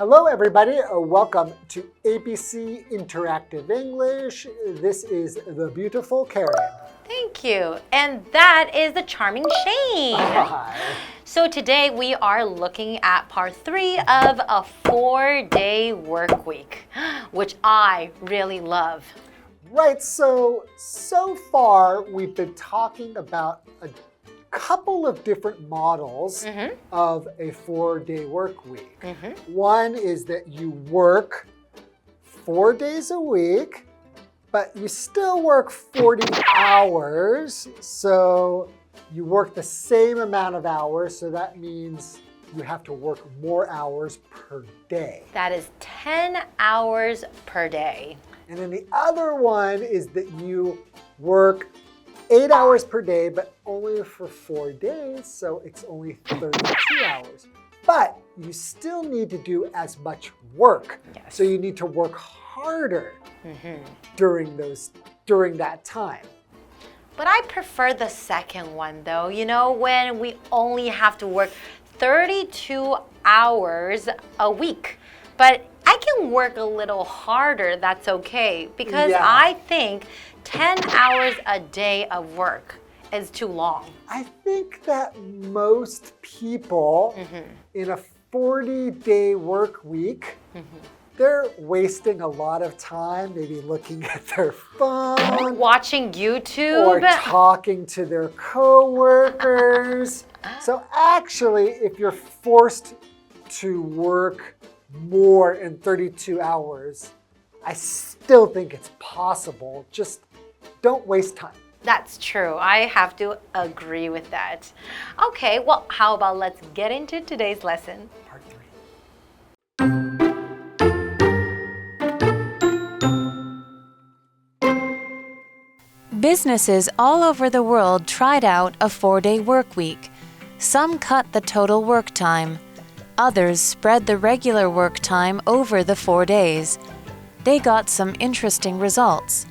Hello, everybody. Welcome to ABC Interactive English. This is the beautiful Karen. Thank you. And that is the charming Shane. Hi. So today we are looking at part 3 of a 4-day work week, which I really love. Right, so far we've been talking about a couple of different models of a 4-day work week. One is that you work 4 days a week, but you still work 40 hours. So you work the same amount of hours, so that means you have to work more hours per day. That is 10 hours per day. And then the other one is that you work 8 hours per day, but only for 4 days, so it's only 32 hours. But you still need to do as much work. Yes. So you need to work harder during that time. But I prefer the second one though. You know, when we only have to work 32 hours a week. But I can work a little harder, that's okay. Because I think 10 hours a day of work is too long. I think that most people in a 40-day work week, they're wasting a lot of time, maybe looking at their phone. Watching YouTube. Or talking to their coworkers. So actually, if you're forced to work more in 32 hours, I still think it's possible. Just don't waste time. That's true. I have to agree with that. Okay, well, how about let's get into today's lesson. Part 3. Businesses all over the world tried out a 4-day work week. Some cut the total work time. Others spread the regular work time over the 4 days. They got some interesting results.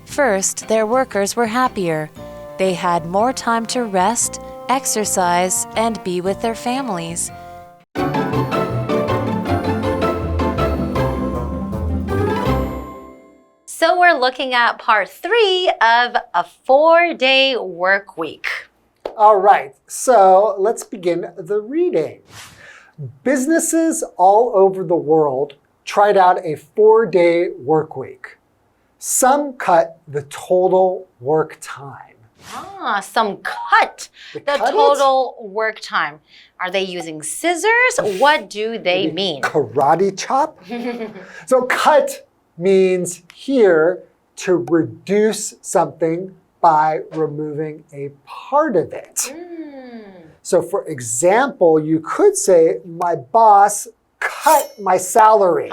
First, their workers were happier. They had more time to rest, exercise, and be with their families. So we're looking at part 3 of a 4-day work week. All right, so let's begin the reading. Businesses all over the world tried out a 4-day work week. Some cut the total work time. Some cut the total work time. Are they using scissors? What do they mean? Karate chop? So cut means here to reduce something by removing a part of it. So for example, you could say, my boss cut my salary.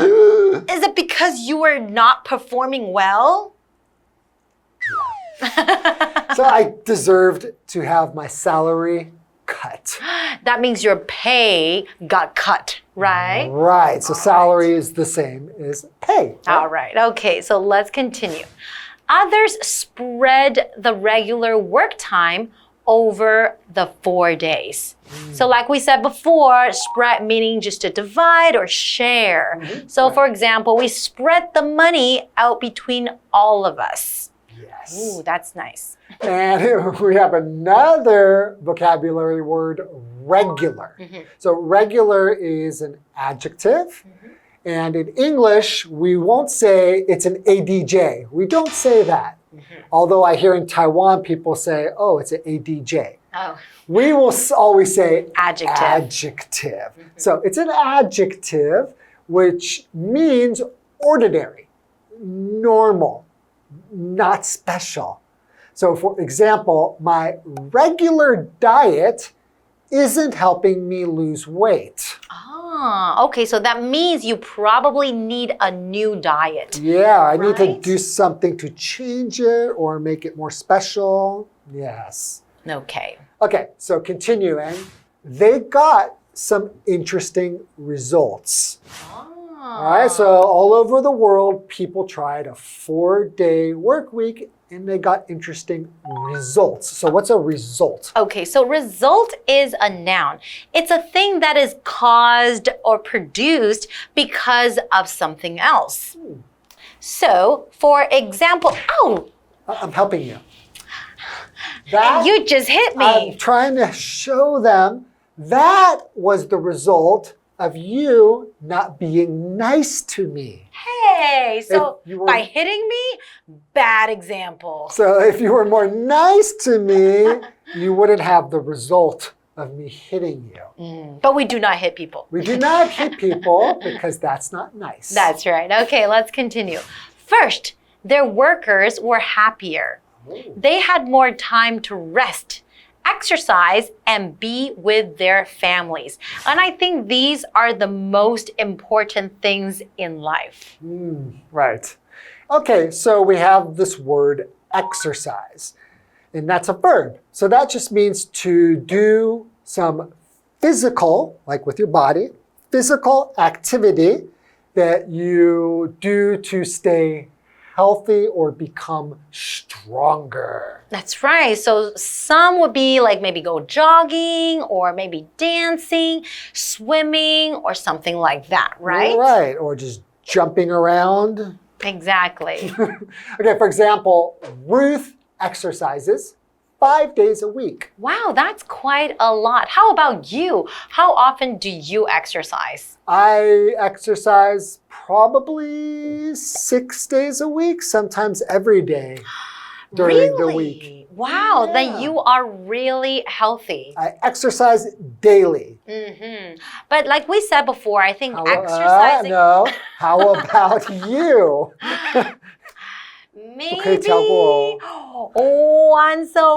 Is it because you were not performing well? So I deserved to have my salary cut. That means your pay got cut, right? Right, so salary is the same as pay. Right? All right, okay, so let's continue. Others spread the regular work time over the 4 days. So like we said before, spread meaning just to divide or share. So for example, we spread the money out between all of us. Yes. Ooh, that's nice. And we have another vocabulary word, regular. So regular is an adjective. And in English, we won't say it's an ADJ. We don't say that. Although I hear in Taiwan, people say, oh, it's an ADJ. Oh. We will always say Adjective. adjective. So it's an adjective, which means ordinary, normal, not special. So for example, my regular diet isn't helping me lose weight. Okay, so that means you probably need a new diet. Yeah, I need to do something to change it or make it more special. Yes. Okay. Okay, so continuing. They got some interesting results. All right, so all over the world, people tried a 4-day work week and they got interesting results. So what's a result? Okay, so result is a noun. It's a thing that is caused or produced because of something else. So, for example, I'm helping you. You just hit me. I'm trying to show them that was the result of you not being nice to me. Hey, so by hitting me, bad example. So if you were more nice to me, you wouldn't have the result of me hitting you. But we do not hit people. We do not hit people because that's not nice. That's right. Okay, let's continue. First, their workers were happier. They had more time to rest, exercise, and be with their families. And I think these are the most important things in life. Right. Okay, so we have this word exercise, and that's a verb. So that just means to do some physical, like with your body, physical activity that you do to stay healthy or become stronger. That's right. So some would be like maybe go jogging or maybe dancing, swimming, or something like that, right? Right, or just jumping around. Exactly. Okay, for example, Ruth exercises 5 days a week. Wow, that's quite a lot. How about you? How often do you exercise? I exercise probably 6 days a week, sometimes every day during the week. Wow, then you are really healthy. I exercise daily. But like we said before, I think exercising... No, how about you? Maybe once a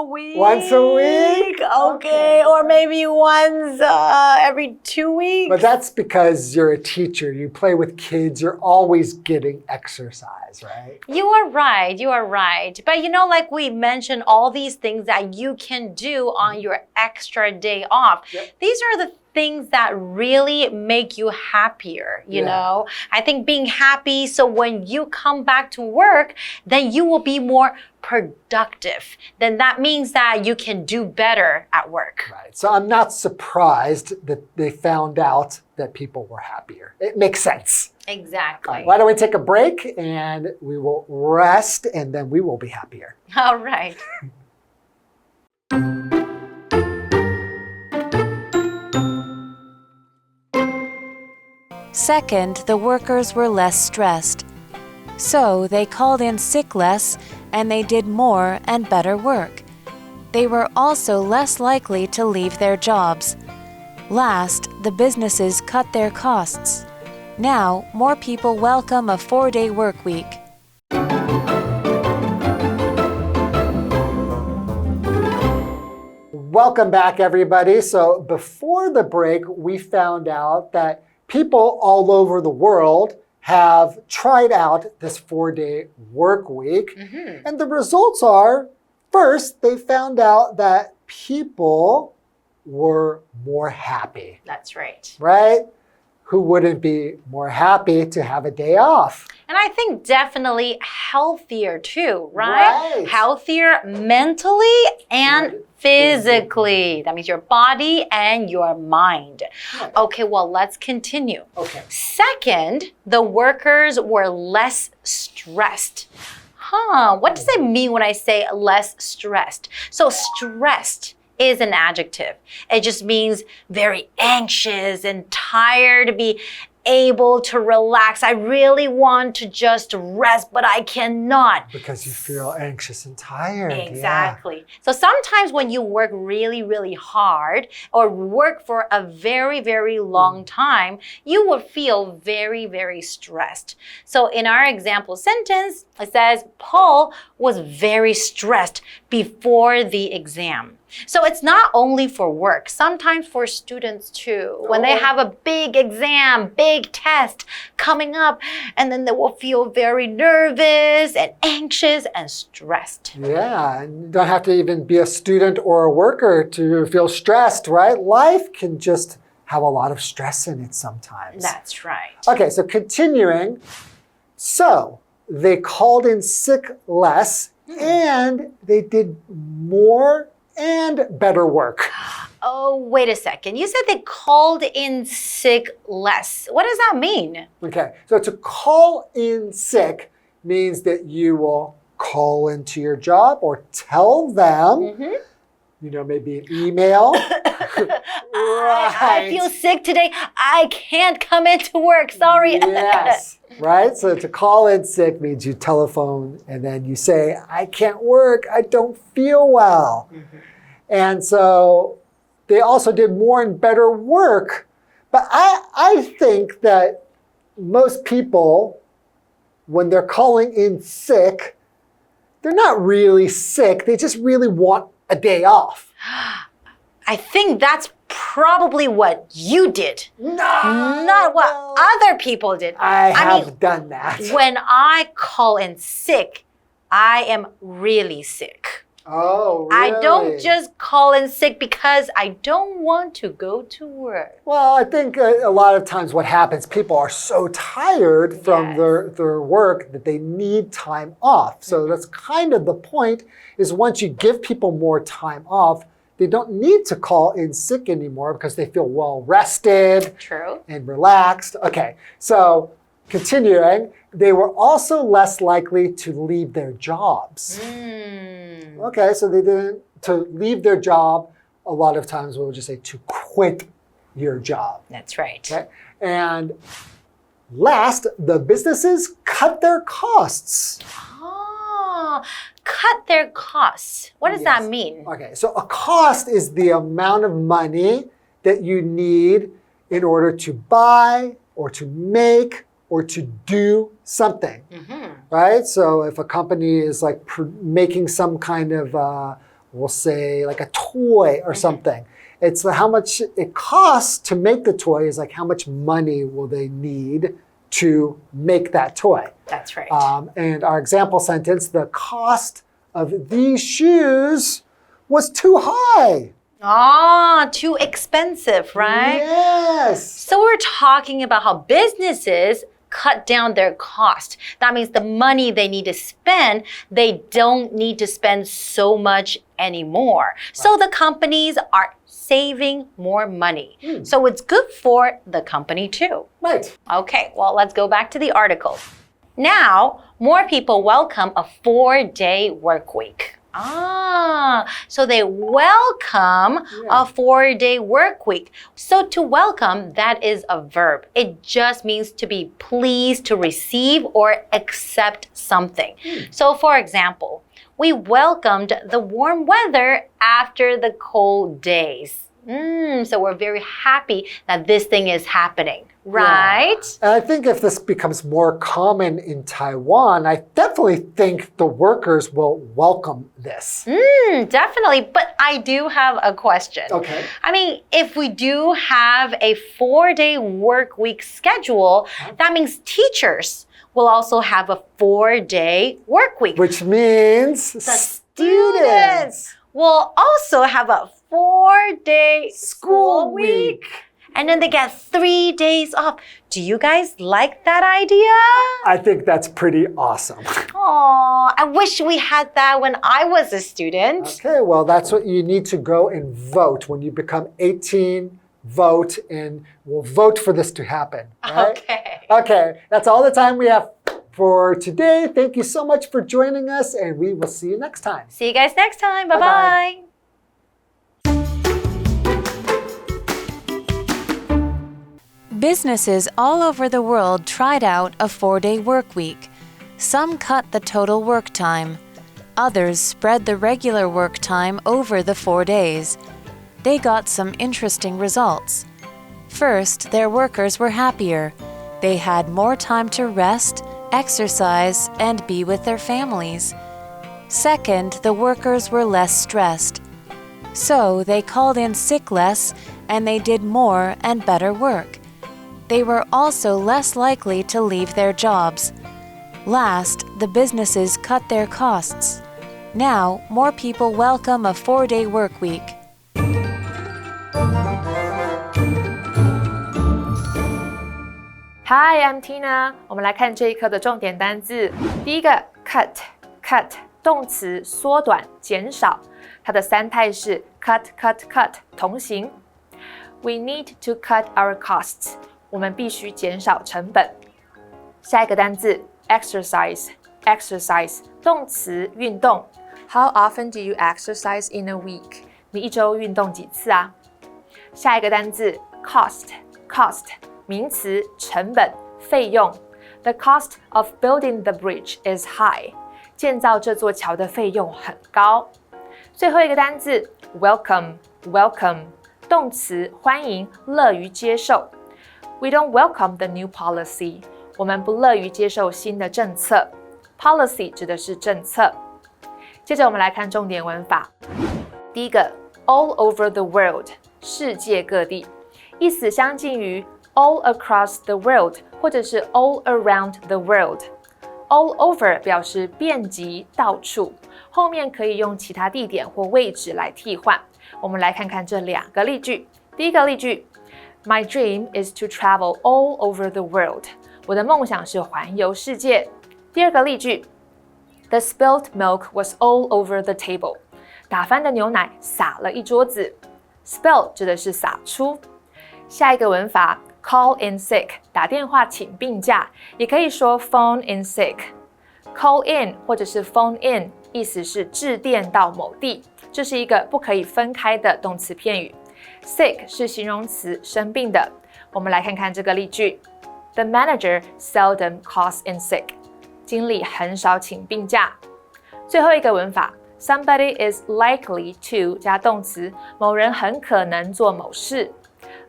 week. Once a week? Okay, or maybe once every 2 weeks. But that's because you're a teacher. You play with kids. You're always getting exercise, right? You are right. You are right. But you know, like we mentioned, all these things that you can do on your extra day off. These are the things that really make you happier, you know? I think being happy, so when you come back to work, then you will be more productive. Then that means that you can do better at work. Right. So I'm not surprised that they found out that people were happier. It makes sense. Exactly. Right, why don't we take a break and we will rest and then we will be happier. All right. Second, the workers were less stressed. So they called in sick less and they did more and better work. They were also less likely to leave their jobs. Last, the businesses cut their costs. Now, more people welcome a 4-day work week. Welcome back, everybody. So before the break, we found out that people all over the world have tried out this 4-day work week. And the results are, first, they found out that people were more happy. That's right. Right? Who wouldn't be more happy to have a day off? And I think definitely healthier too, right? Healthier mentally and physically. That means your body and your mind. Okay, well, let's continue. Okay. Second, the workers were less stressed. What does it mean when I say less stressed? So stressed is an adjective. It just means very anxious and tired, to be able to relax. I really want to just rest, but I cannot. Because you feel anxious and tired. Exactly. So sometimes when you work really, really hard or work for a very, very long time, you will feel very, very stressed. So in our example sentence, it says, Paul was very stressed before the exam. So it's not only for work, sometimes for students too. When they have a big exam, big test coming up, and then they will feel very nervous and anxious and stressed. Yeah, and you don't have to even be a student or a worker to feel stressed, right? Life can just have a lot of stress in it sometimes. That's right. Okay, so continuing. So they called in sick less And they did more and better work. Oh, wait a second. You said they called in sick less. What does that mean? Okay, so to call in sick means that you will call into your job or tell them, maybe an email. I feel sick today. I can't come into work. Sorry. Yes, right? So to call in sick means you telephone and then you say, I can't work. I don't feel well. And so they also did more and better work. But I think that most people, when they're calling in sick, they're not really sick. They just really want a day off. I think that's probably what you did. No, not what other people did. I have done that. When I call in sick, I am really sick. Oh, really? I don't just call in sick because I don't want to go to work. Well, I think a lot of times what happens, people are so tired from their work that they need time off. So that's kind of the point, is once you give people more time off, they don't need to call in sick anymore because they feel well rested and relaxed. Okay, so continuing, they were also less likely to leave their jobs. Okay, so they didn't, to leave their job, a lot of times we'll just say to quit your job. That's right. Okay? And last, the businesses cut their costs. Cut their costs. What does that mean? Okay, so a cost is the amount of money that you need in order to buy or to make or to do something, right? So if a company is like making some kind of, we'll say like a toy or something, it's how much it costs to make the toy is like how much money will they need to make that toy. That's right. And our example sentence, the cost of these shoes was too high. Too expensive, right? Yes. So we're talking about how businesses cut down their cost. That means the money they need to spend, they don't need to spend so much anymore. So the companies are saving more money. So it's good for the company too. Right. Okay, well, let's go back to the article. Now, more people welcome a 4-day work week. So they welcome a 4-day work week. So to welcome, that is a verb. It just means to be pleased to receive or accept something. So for example, we welcomed the warm weather after the cold days. So we're very happy that this thing is happening, right? And I think if this becomes more common in Taiwan, I definitely think the workers will welcome this. Definitely, but I do have a question. Okay. I mean, if we do have a 4-day work week schedule, that means teachers will also have a 4-day work week. Which means the students will also have a 4-day school week. And then they get 3 days off. Do you guys like that idea? I think that's pretty awesome. Aw, I wish we had that when I was a student. Okay, well, that's what you need to go and vote. When you become 18, vote, and we'll vote for this to happen. Right? Okay. Okay, that's all the time we have for today. Thank you so much for joining us, and we will see you next time. See you guys next time. Bye-bye. Businesses all over the world tried out a 4-day work week. Some cut the total work time. Others spread the regular work time over the 4 days. They got some interesting results. First, their workers were happier. They had more time to rest, exercise, and be with their families. Second, the workers were less stressed. So they called in sick less and they did more and better work. They were also less likely to leave their jobs. Last, the businesses cut their costs. Now, more people welcome a 4-day work week. Hi, I'm Tina. 我们来看这一课的重点单字。第一个 cut 动词缩短、减少，它的三态是 cut, cut, cut 同形。We need to cut our costs. 我们必须减少成本。下一个单字 exercise, exercise 动词运动。How often do you exercise in a week? 你一周运动几次啊？下一个单字 cost, cost 名词成本、费用。The cost of building the bridge is high. 建造这座桥的费用很高。最后一个单字 welcome, welcome 动词欢迎、乐于接受。We don't welcome the new policy. 我们不乐于接受新的政策。Policy 指的是政策。接着我们来看重点文法。第一个 all over the world 世界各地，意思相近于 all across the world 或者是 all around the world。all over 表示遍及到处，后面可以用其他地点或位置来替换。我们来看看这两个例句。第一个例句 My dream is to travel all over the world. 我的梦想是环游世界。第二个例句 The spilled milk was all over the table. 打翻的牛奶洒了一桌子。Spill 指的是洒出。下一个文法 call in sick 打电话请病假，也可以说 phone in sick。 call in 或者是 phone in 意思是致电到某地，这是一个不可以分开的动词片语。sick 是形容词生病的。我们来看看这个例句 The manager seldom calls in sick. 经理很少请病假。最后一个文法 Somebody is likely to 加动词，某人很可能做某事。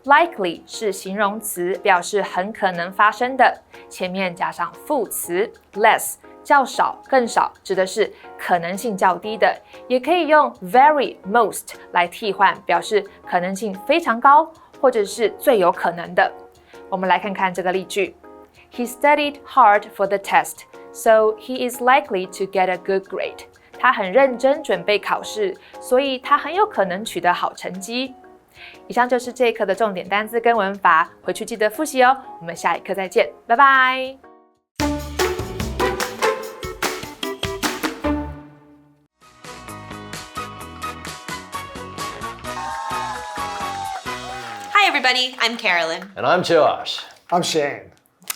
Likely 是形容词，表示很可能发生的，前面加上副词 less 较少、更少，指的是可能性较低的，也可以用 very most 来替换，表示可能性非常高，或者是最有可能的。我们来看看这个例句 He studied hard for the test, so he is likely to get a good grade. 他很认真准备考试，所以他很有可能取得好成绩。以上就是这一课的重点单字跟文法，回去记得复习哦。我们下一课再见，拜拜。Hi everybody, I'm Carolyn. And I'm Josh. I'm Shane.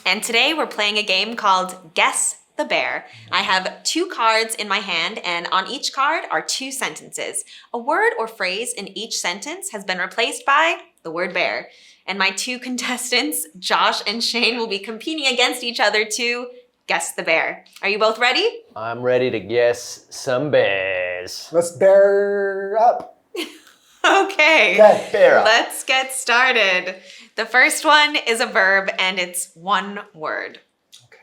And today we're playing a game called Guess the Bear. I have 2 cards in my hand, and on each card are 2 sentences. A word or phrase in each sentence has been replaced by the word bear. And my 2 contestants, Josh and Shane, will be competing against each other to guess the bear. Are you both ready? I'm ready to guess some bears. Let's bear up. Okay. Bear up. Let's get started. The first one is a verb, and it's one word. Okay.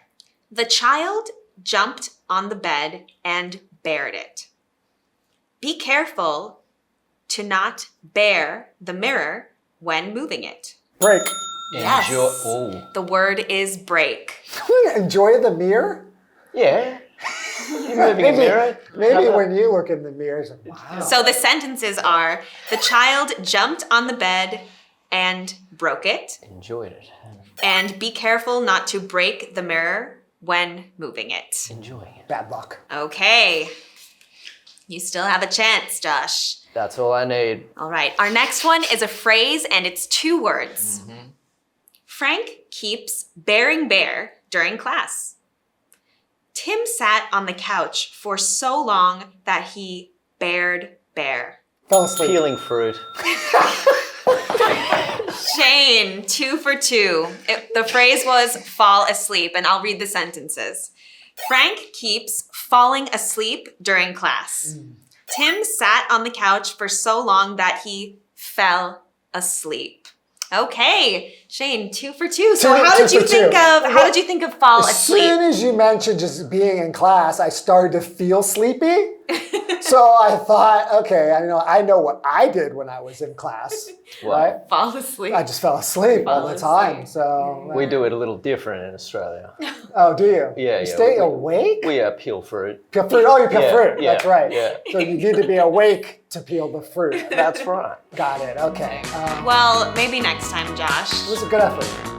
The child jumped on the bed and bared it. Be careful to not bare the mirror when moving it. Break. Yes. Enjoy. The word is break. Enjoy the mirror? Yeah. You're moving a mirror. Maybe when you look in the mirror, it's like, wow. So the sentences are, the child jumped on the bed and broke it. Enjoyed it. And be careful not to break the mirror when moving it. Enjoying it. Bad luck. Okay. You still have a chance, Josh. That's all I need. All right. Our next one is a phrase, and it's 2 words. Frank keeps bearing bear during class. Tim sat on the couch for so long that he bared bear. Fell asleep. Peeling fruit. Shane, 2 for 2. The phrase was fall asleep, and I'll read the sentences. Frank keeps falling asleep during class. Tim sat on the couch for so long that he fell asleep. Okay, Shane, 2 for 2. So how did you think of fall asleep? As soon as you mentioned just being in class, I started to feel sleepy. So I thought, okay, I know what I did when I was in class, right? Fall asleep. I just fell asleep all the time. So We do it a little different in Australia. Oh, do you? Yeah, You yeah. stay awake? We peel fruit. Peel fruit. Oh, you peel Yeah, fruit. yeah, That's right. yeah. So you need to be awake to peel the fruit. That's right. Got it. Okay. Well, maybe next time, Josh. It was a good effort.